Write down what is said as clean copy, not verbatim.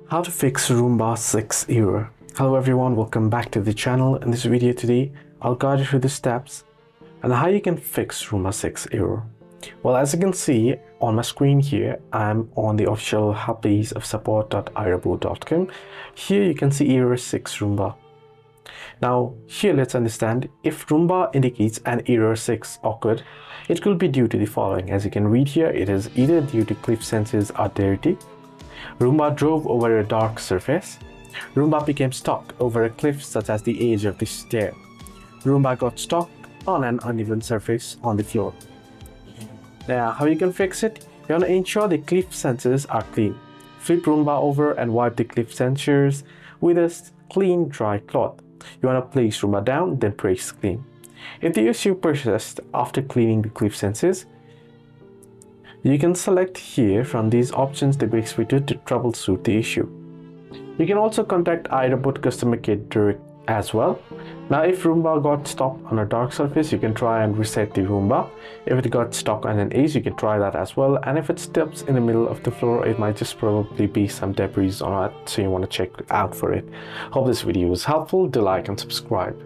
How to fix Roomba 6 error. Hello everyone, welcome back to the channel. In this video today, I'll guide you through the steps and how you can fix Roomba 6 error. Well, as you can see on my screen here, I'm on the official help page of support.iRobot.com. Here you can see error 6 Roomba. Now here let's understand, if Roomba indicates an error 6 occurred, it could be due to the following. As you can read here, it is either due to cliff sensors are dirty, Roomba drove over a dark surface, Roomba became stuck over a cliff such as the edge of the stair, Roomba got stuck on an uneven surface on the floor. Now how you can fix it? You want to ensure the cliff sensors are clean. Flip Roomba over and wipe the cliff sensors with a clean dry cloth. You want to place Roomba down, then press clean. If the issue persists after cleaning the cliff sensors, you can select here from these options the best way to troubleshoot the issue. You can also contact iRobot customer care direct as well. Now if Roomba got stuck on a dark surface, you can try and reset the Roomba. If it got stuck on an edge, you can try that as well. And if it steps in the middle of the floor, it might just probably be some debris on it, so you want to check out for it. Hope this video was helpful. Do like and subscribe.